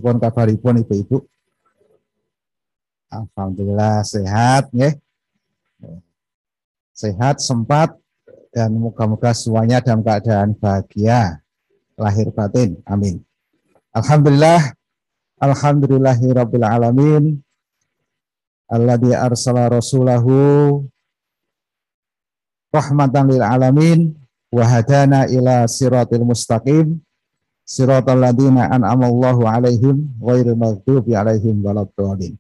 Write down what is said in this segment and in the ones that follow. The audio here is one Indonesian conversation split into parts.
Pripun kabaripun ibu-ibu? Alhamdulillah sehat, ya. Sehat, sempat, dan moga-moga semuanya dalam keadaan bahagia, lahir batin. Amin. Alhamdulillah, alhamdulillahirabbil alamin. Alladzi arsala rasulahu rahmatan lil alamin wa hadana ila siratil mustaqim. Siratal ladzina an'amallahu alaihim ghairil maghdubi alaihim waladdallin.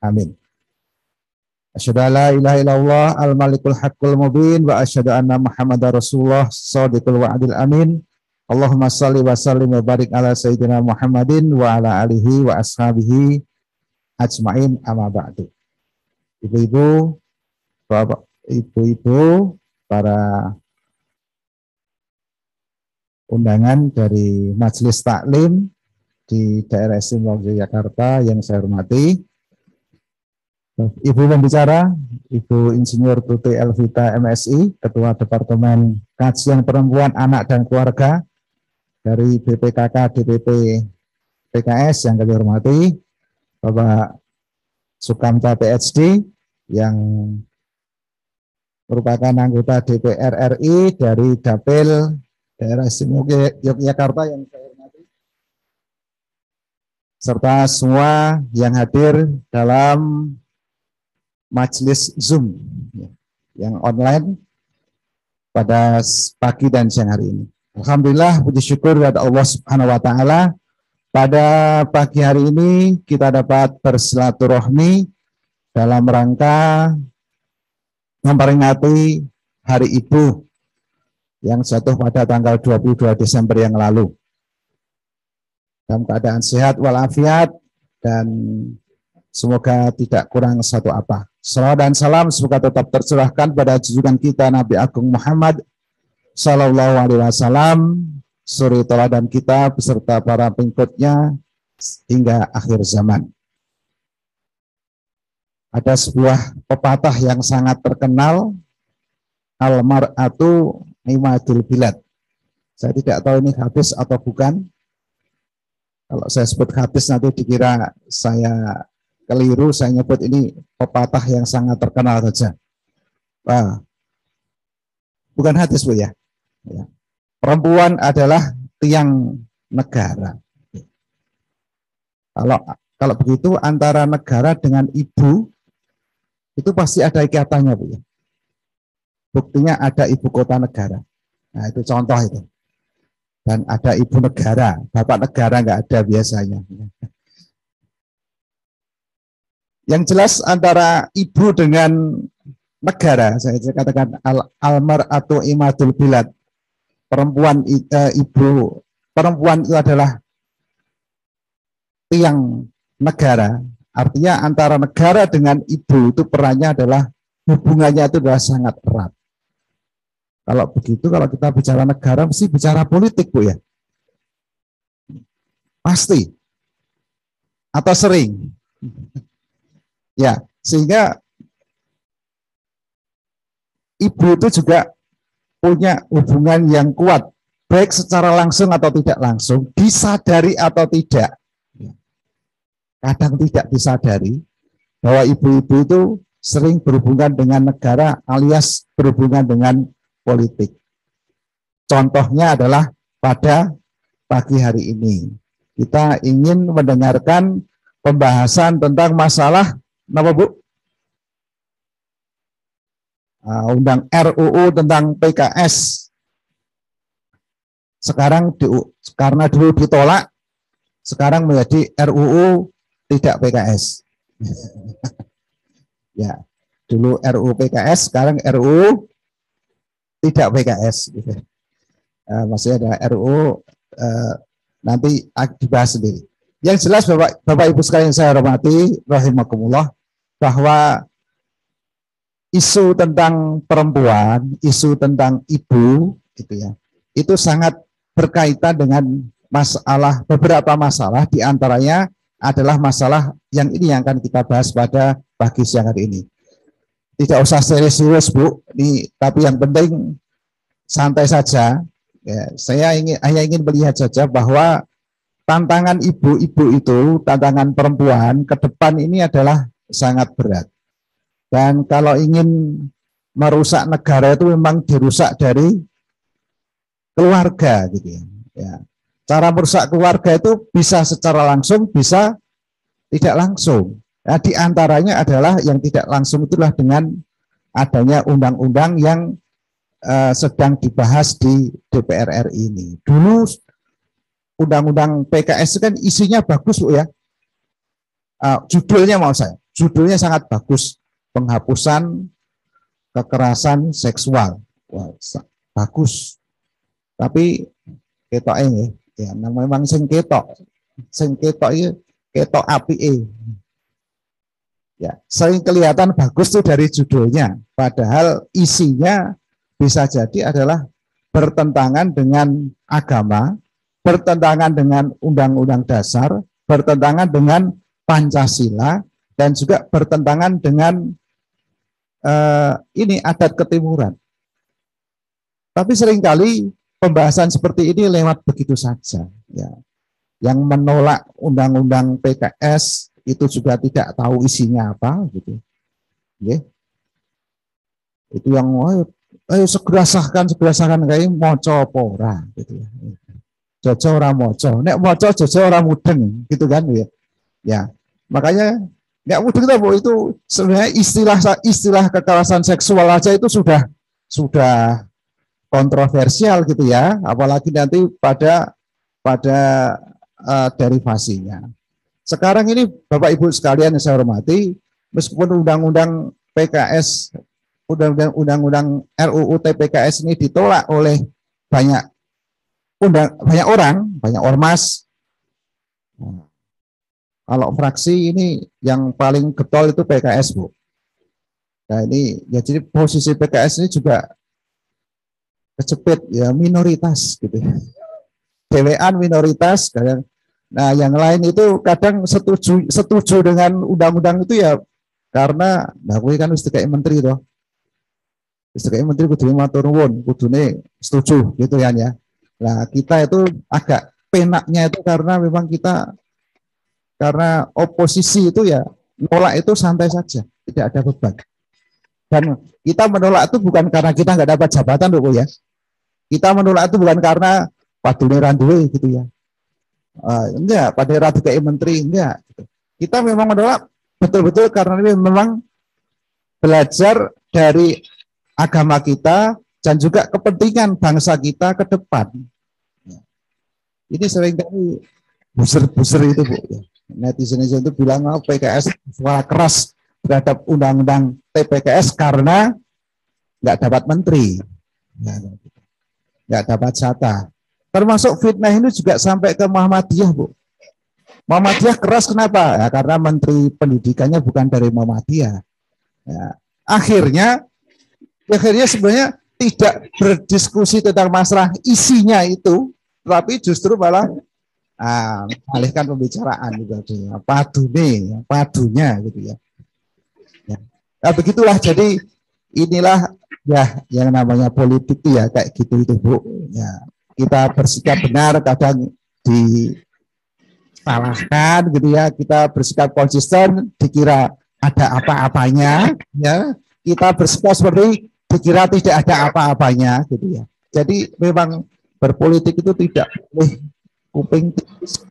Amin. Asyhadu an la ilaha illallah al-malikul haqqul mubin wa asyhadu anna Muhammadar Rasulullah shadiqul wa'dil amin. Allahumma shalli wa sallim wa barik ala sayyidina Muhammadin wa ala alihi wa ashabihi ajmain amma ba'du. Ibu-ibu, Bapak, ibu-ibu, para undangan dari Majelis Taklim di daerah istimewa Yogyakarta yang saya hormati, Ibu pembicara, Ibu Insinyur Tuti Elvita MSI, Ketua Departemen Kajian Perempuan, Anak dan Keluarga dari BPKK DPP PKS yang kami hormati, Bapak Sukamta PhD yang merupakan anggota DPR RI dari Dapil daerah istimewa Yogyakarta yang saya hormati, serta semua yang hadir dalam majelis Zoom yang online pada pagi dan siang hari ini. Alhamdulillah, puji syukur kepada Allah Subhanahu wa taala, pada pagi hari ini kita dapat bersilaturahmi dalam rangka memperingati Hari Ibu yang jatuh pada tanggal 22 Desember yang lalu. Dalam keadaan sehat walafiat dan semoga tidak kurang satu apa. Salawat dan salam semoga tetap tercurahkan pada junjungan kita Nabi Agung Muhammad Sallallahu Alaihi Wasallam, suri teladan kita beserta para pengikutnya hingga akhir zaman. Ada sebuah pepatah yang sangat terkenal, al-mar'atu imadul bilad. Saya tidak tahu ini hadis atau bukan. Kalau saya sebut hadis nanti dikira saya keliru, saya nyebut ini pepatah yang sangat terkenal saja. Bukan hadis, Bu, ya. Perempuan adalah tiang negara. Kalau begitu antara negara dengan ibu itu pasti ada ikatannya, Bu, ya. Buktinya ada ibu kota negara. Nah, itu contoh itu. Dan ada ibu negara, bapak negara nggak ada biasanya. Yang jelas antara ibu dengan negara, saya katakan al-mar'atu imadul bilad. Perempuan perempuan itu adalah tiang negara. Artinya antara negara dengan ibu itu perannya adalah, hubungannya itu adalah sangat erat. Kalau begitu, kalau kita bicara negara, mesti bicara politik, Bu, ya. Pasti. Atau sering. Ya, sehingga ibu itu juga punya hubungan yang kuat, baik secara langsung atau tidak langsung, disadari atau tidak. Kadang tidak disadari bahwa ibu-ibu itu sering berhubungan dengan negara alias berhubungan dengan politik. Contohnya adalah pada pagi hari ini. Kita ingin mendengarkan pembahasan tentang masalah apa, Bu? Undang RUU tentang PKS. Sekarang karena dulu ditolak, sekarang menjadi RUU tidak PKS. Ya, dulu RUU PKS, sekarang RUU tidak PKS. Maksudnya ada RUU nanti dibahas sendiri. Yang jelas Bapak Ibu sekalian saya hormati, rahimakumullah, bahwa isu tentang perempuan, isu tentang ibu, gitu ya, itu sangat berkaitan dengan masalah, beberapa masalah, diantaranya adalah masalah yang ini yang akan kita bahas pada pagi siang hari ini. Tidak usah serius-serius, Bu, ini, tapi yang penting santai saja. Ya, saya hanya ingin melihat saja bahwa tantangan ibu-ibu itu, tantangan perempuan ke depan ini adalah sangat berat. Dan kalau ingin merusak negara itu memang dirusak dari keluarga gitu ya. Ya. Cara merusak keluarga itu bisa secara langsung, bisa tidak langsung. Nah, di antaranya adalah yang tidak langsung itulah dengan adanya undang-undang yang sedang dibahas di DPR RI ini. Dulu undang-undang PKS itu kan isinya bagus Bu ya. Judulnya judulnya sangat bagus, penghapusan kekerasan seksual. Wah, bagus. Tapi ketok ini ya memang sing ketok itu ketok api ya sering kelihatan bagus tuh dari judulnya, padahal isinya bisa jadi adalah bertentangan dengan agama, bertentangan dengan undang-undang dasar, bertentangan dengan Pancasila, dan juga bertentangan dengan ini adat ketimuran. Tapi seringkali pembahasan seperti ini lewat begitu saja. Ya. Yang menolak undang-undang PKS itu juga tidak tahu isinya apa, gitu. Ya. Itu yang ayo segera sahkan kayak moco pora, gitu ya. Jojo ora moco, nek moco jojo ora mudeng, gitu kan ya. Ya, makanya nggak mudeng itu sebenarnya istilah kekerasan seksual aja itu sudah kontroversial gitu ya, apalagi nanti pada derivasinya. Sekarang ini Bapak Ibu sekalian yang saya hormati, meskipun undang-undang PKS, undang-undang RUU TPKS ini ditolak oleh banyak orang, banyak ormas. Kalau fraksi ini yang paling getol itu PKS Bu. Nah ini ya, jadi posisi PKS ini juga kecepit ya, minoritas gitu ya. Dewean minoritas. Nah yang lain itu kadang setuju dengan undang-undang itu ya karena gue kan mesti kayak menteri toh. Mesti kayak menteri kudu matur nuwun, kudune setuju gitu kan ya. Nah kita itu agak penaknya itu karena memang karena oposisi itu ya nolak itu santai saja, tidak ada beban. Dan kita menolak itu bukan karena kita nggak dapat jabatan loh ya. Kita menolak itu bukan karena padune randuwe gitu ya. Enggak, pada ratu kayak menteri enggak. Kita memang menolak betul-betul karena ini memang belajar dari agama kita dan juga kepentingan bangsa kita ke depan. Ini seringkali buser-buser itu Bu. Netizen itu bilang PKS suara keras terhadap undang-undang TPKS karena nggak dapat menteri, nggak dapat jatah. Termasuk fitnah ini juga sampai ke Muhammadiyah Bu. Muhammadiyah keras kenapa? Ya, karena menteri pendidikannya bukan dari Muhammadiyah. Ya, akhirnya sebenarnya tidak berdiskusi tentang masalah isinya itu, tapi justru malah alihkan pembicaraan juga padunya gitu ya. Nah, begitulah, jadi inilah ya yang namanya politik itu ya kayak gitu itu Bu. Ya, kita bersikap benar kadang disalahkan gitu ya, kita bersikap konsisten dikira ada apa-apanya ya, kita bersikap seperti dikira tidak ada apa-apanya gitu ya. Jadi memang berpolitik itu tidak boleh kuping tipis.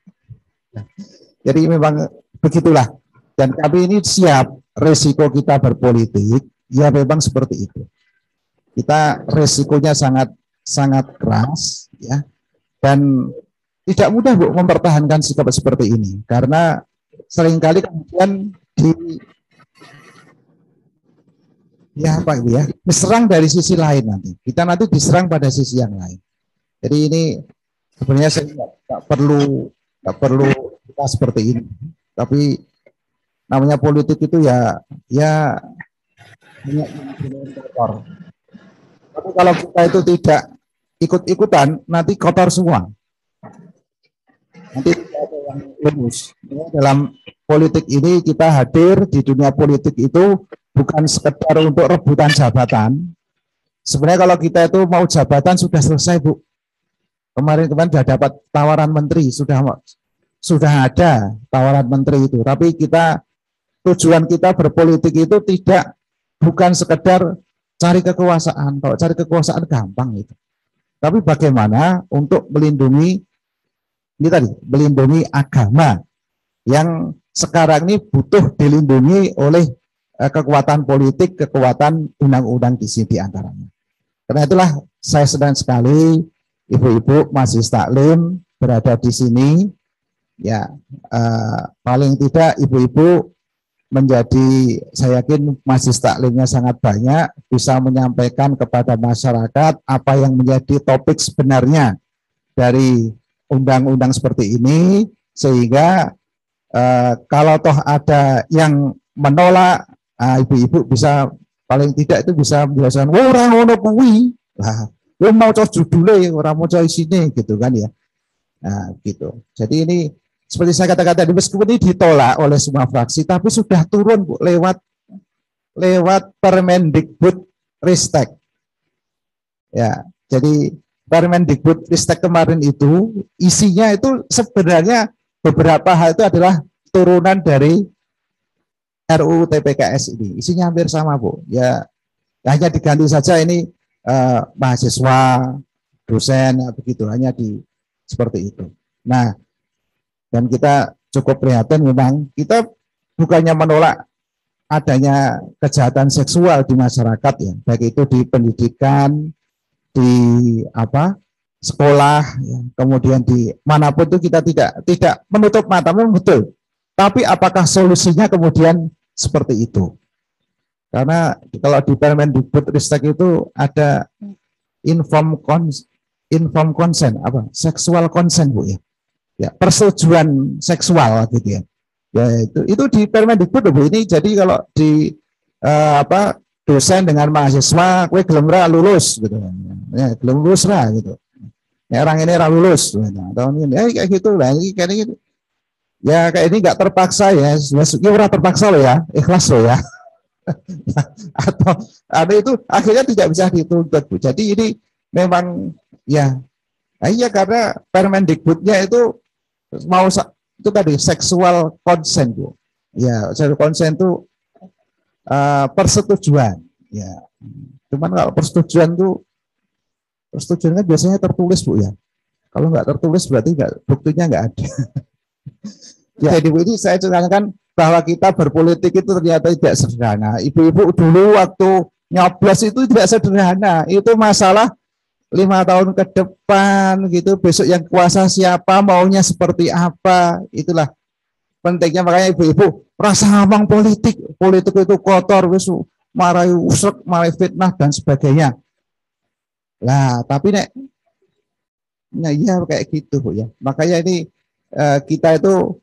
Jadi memang begitulah. Dan kami ini siap resiko kita berpolitik, ya memang seperti itu. Kita resikonya sangat keras, ya. Dan tidak mudah Bu mempertahankan sikap seperti ini, karena seringkali kemudian diserang dari sisi lain nanti. Kita nanti diserang pada sisi yang lain. Jadi ini sebenarnya saya nggak perlu kita seperti ini. Tapi namanya politik itu ya banyak kotor. Tapi kalau kita itu tidak ikut-ikutan, nanti kotor semua. Nanti tidak ada yang lulus. Dalam politik ini kita hadir di dunia politik itu bukan sekedar untuk rebutan jabatan. Sebenarnya kalau kita itu mau jabatan sudah selesai Bu. Kemarin sudah dapat tawaran menteri, sudah sudah ada tawaran menteri itu, tapi tujuan kita berpolitik itu bukan sekedar cari kekuasaan. Kalau cari kekuasaan gampang itu. Tapi bagaimana untuk melindungi agama yang sekarang ini butuh dilindungi oleh kekuatan politik, kekuatan undang-undang di sini antaranya. Karena itulah saya senang sekali ibu-ibu majelis taklim berada di sini. Ya, paling tidak ibu-ibu menjadi, saya yakin majelis taklimnya sangat banyak, bisa menyampaikan kepada masyarakat apa yang menjadi topik sebenarnya dari undang-undang seperti ini, sehingga kalau toh ada yang menolak, ibu-ibu bisa paling tidak itu bisa menjelaskan, orang ngono kuwi, lah, mau coba judulnya, orang mau coba isinya, gitu kan ya. Nah, gitu. Jadi ini seperti saya katakan tadi, meskipun ini ditolak oleh semua fraksi, tapi sudah turun Bu, lewat Permendikbud Ristek. Ya, jadi Permendikbud Ristek kemarin itu isinya itu sebenarnya beberapa hal itu adalah turunan dari RUU TPKS ini. Isinya hampir sama Bu. Ya, hanya diganti saja ini mahasiswa, dosen, begitu, hanya seperti itu. Nah, dan kita cukup prihatin, memang kita bukannya menolak adanya kejahatan seksual di masyarakat ya, baik itu di pendidikan, di sekolah, ya, kemudian di manapun itu kita tidak menutup mata, memang betul. Tapi apakah solusinya kemudian seperti itu? Karena kalau di Permendikbud Ristek itu ada informed consent, seksual consent Bu ya. Ya, persetujuan seksual gitu ya. Ya itu di Permendikbud Bu ini. Jadi kalau di dosen dengan mahasiswa, kowe gelem ra lulus gitu. Ya, gelem lulus ra gitu. Ya, orang ini ra lulus gitu. Tahun ini kayak gitu lah. Kayak gitu. Ya kayak ini enggak terpaksa ya. Ya ora terpaksa loh ya, ikhlas loh ya. Atau ada itu akhirnya tidak bisa dituntut Bu. Jadi ini memang ya, iya karena Permendikbudnya itu mau itu tadi seksual consent Bu. Ya, seksual consent itu persetujuan. Ya, cuman kalau persetujuannya biasanya tertulis Bu ya. Kalau nggak tertulis berarti buktinya nggak ada. Ya, jadi Bu, ini saya ceritakan bahwa kita berpolitik itu ternyata tidak sederhana. Ibu-ibu dulu waktu nyoblos itu tidak sederhana. Itu masalah 5 tahun ke depan gitu, besok yang kuasa siapa, maunya seperti apa, itulah pentingnya. Makanya ibu-ibu rasa ngomong politik itu kotor, wis marai usrek, marai fitnah dan sebagainya. Lah tapi ya kayak gitu Bu ya. Makanya ini kita itu,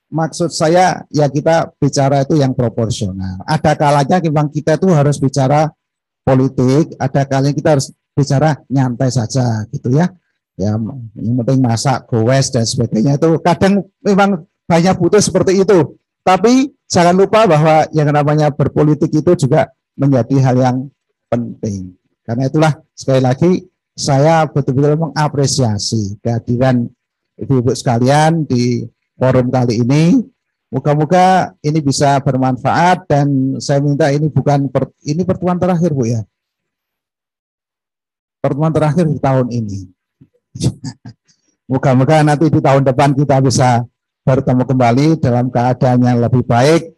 maksud saya ya kita bicara itu yang proporsional. Ada kalanya memang kita itu harus bicara politik, ada kalanya kita harus bicara nyantai saja gitu ya. Ya, yang penting masak, goes dan sebagainya itu kadang memang banyak butuh seperti itu. Tapi jangan lupa bahwa yang namanya berpolitik itu juga menjadi hal yang penting. Karena itulah sekali lagi saya betul-betul mengapresiasi kehadiran ibu-ibu sekalian di forum kali ini. Moga-moga ini bisa bermanfaat dan saya minta ini ini pertemuan terakhir Bu ya. Pertemuan terakhir di tahun ini. Moga-moga nanti di tahun depan kita bisa bertemu kembali dalam keadaan yang lebih baik,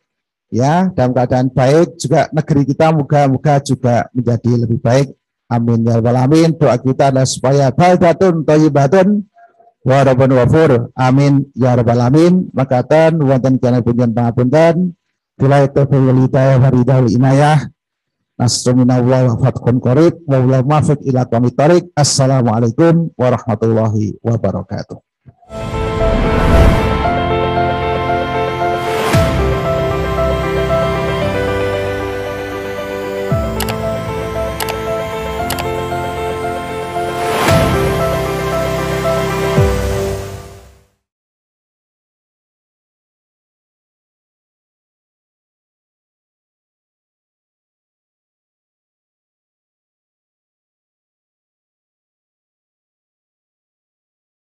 ya, dalam keadaan baik juga negeri kita moga-moga juga menjadi lebih baik. Amin ya rabbal alamin. Doa kita adalah supaya baldatun thayyibatun wa rabbun ghafur. Amin ya rabbal alamin. Makatan wonten kana punjen pangapunten. Bila itu hidayah waridul inayah. Nasruminallah wa fathun qarib wa la mafiq ila qamit tariq. Assalamualaikum warahmatullahi wabarakatuh.